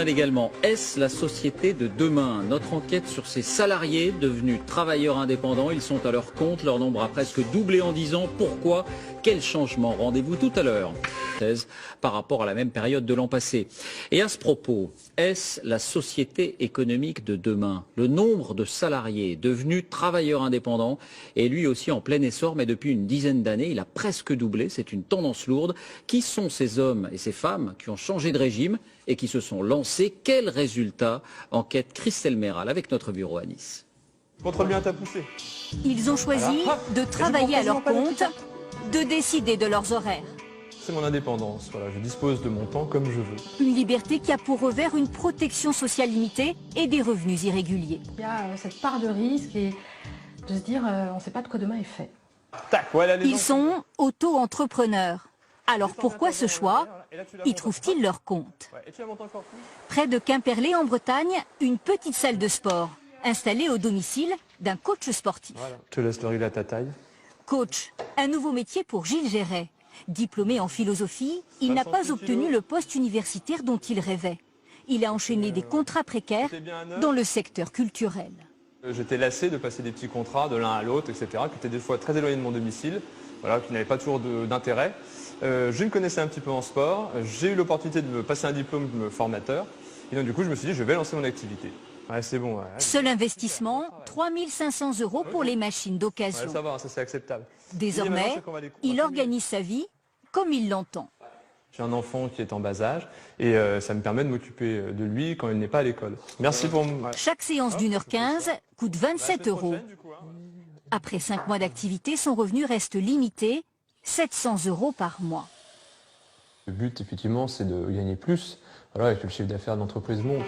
Également, est-ce la société de demain? Notre enquête sur ces salariés devenus travailleurs indépendants. Ils sont à leur compte, leur nombre a presque doublé en 10 ans. Pourquoi? Quel changement? Rendez-vous tout à l'heure par rapport à la même période de l'an passé. Et à ce propos, est-ce la société économique de demain? Le nombre de salariés devenus travailleurs indépendants est lui aussi en plein essor, mais depuis une dizaine d'années, il a presque doublé. C'est une tendance lourde. Qui sont ces hommes et ces femmes qui ont changé de régime et qui se sont lancés? Quels résultats? Enquête Christelle Méral avec notre bureau à Nice. Contrôle bien ta poussée. Ils ont choisi de travailler à leur compte, de décider de leurs horaires. C'est mon indépendance, voilà, je dispose de mon temps comme je veux. Une liberté qui a pour revers une protection sociale limitée et des revenus irréguliers. Il y a cette part de risque et de se dire on ne sait pas de quoi demain est fait. Tac, voilà les Ils sont auto-entrepreneurs. Alors pourquoi ce choix? Y trouvent-ils leur compte? Près de Quimperlé en Bretagne, une petite salle de sport, installée au domicile d'un coach sportif. Voilà, je te laisse le régler à ta taille. Coach, un nouveau métier pour Gilles Géret. Diplômé en philosophie, il n'a pas obtenu le poste universitaire dont il rêvait. Il a enchaîné des contrats précaires dans le secteur culturel. J'étais lassé de passer des petits contrats de l'un à l'autre, etc., qui étaient des fois très éloignés de mon domicile, voilà, qui n'avaient pas toujours d'intérêt. Je me connaissais un petit peu en sport, j'ai eu l'opportunité de me passer un diplôme de formateur, et donc du coup je me suis dit je vais lancer mon activité. Ouais, c'est bon. Ouais. Seul investissement, 3 500 € pour les machines d'occasion. Ouais, ça va, ça c'est acceptable. Désormais, il organise sa vie comme il l'entend. J'ai un enfant qui est en bas âge et ça me permet de m'occuper de lui quand il n'est pas à l'école. Merci pour... Chaque séance d'1h15 coûte 27 €. Après 5 mois d'activité, son revenu reste limité, 700 € par mois. Le but, effectivement, c'est de gagner plus, voilà, et que le chiffre d'affaires d'entreprise monte.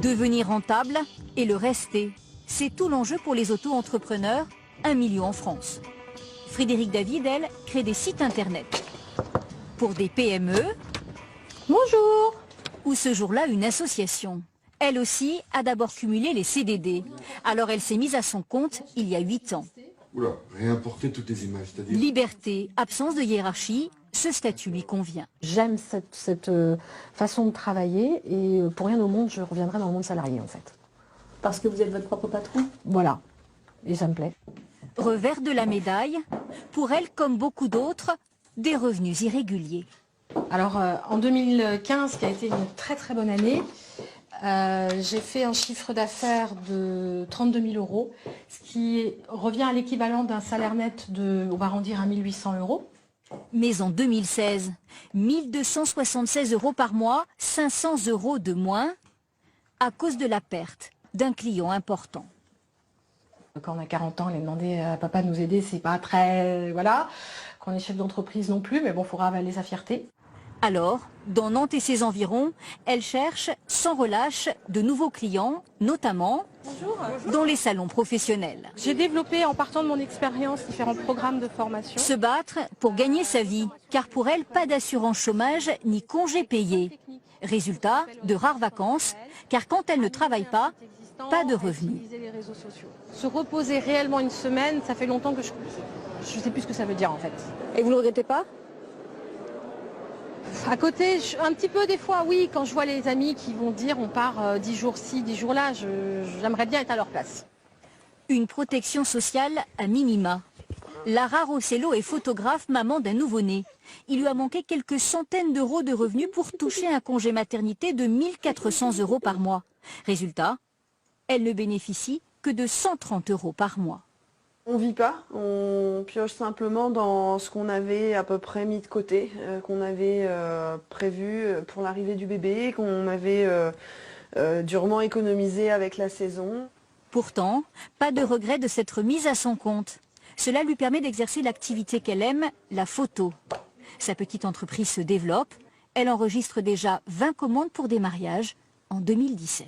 Devenir rentable et le rester, c'est tout l'enjeu pour les auto-entrepreneurs, 1 million en France. Frédéric David, elle, crée des sites internet. Pour des PME, Bonjour. ou ce jour-là une association. Elle aussi a d'abord cumulé les CDD. Alors elle s'est mise à son compte il y a 8 ans. Oula, réimporter toutes les images, c'est-à-dire... Liberté, absence de hiérarchie, ce statut lui convient. J'aime cette façon de travailler et pour rien au monde, je reviendrai dans le monde salarié en fait. Parce que vous êtes votre propre patron? Voilà, et ça me plaît. Revers de la médaille, pour elle comme beaucoup d'autres, des revenus irréguliers. Alors en 2015, qui a été une très très bonne année, j'ai fait un chiffre d'affaires de 32 000 €, ce qui revient à l'équivalent d'un salaire net de, on va arrondir à 1 800 €. Mais en 2016, 1 276 € par mois, 500 € de moins, à cause de la perte d'un client important. Quand on a 40 ans, aller demander à papa de nous aider, c'est pas très... Voilà. Quand on est chef d'entreprise non plus, mais bon, il faudra avaler sa fierté. Alors, dans Nantes et ses environs, elle cherche sans relâche de nouveaux clients, notamment dans les salons professionnels. J'ai développé, en partant de mon expérience, différents programmes de formation. Se battre pour gagner sa vie, car pour elle, pas d'assurance chômage ni congé payé. Résultat, de rares vacances, car quand elle ne travaille pas de revenus. Se reposer réellement une semaine, ça fait longtemps que je ne sais plus ce que ça veut dire en fait. Et vous ne le regrettez pas? À côté, un petit peu des fois, oui, quand je vois les amis qui vont dire on part 10 jours ci, 10 jours là, j'aimerais bien être à leur place. Une protection sociale à minima. Lara Rossello est photographe, maman d'un nouveau-né. Il lui a manqué quelques centaines d'euros de revenus pour toucher un congé maternité de 1 400 € par mois. Résultat, elle ne bénéficie que de 130 € par mois. On vit pas, on pioche simplement dans ce qu'on avait à peu près mis de côté, qu'on avait prévu pour l'arrivée du bébé, qu'on avait durement économisé avec la saison. Pourtant, pas de regret de s'être mise à son compte. Cela lui permet d'exercer l'activité qu'elle aime, la photo. Sa petite entreprise se développe. Elle enregistre déjà 20 commandes pour des mariages en 2017.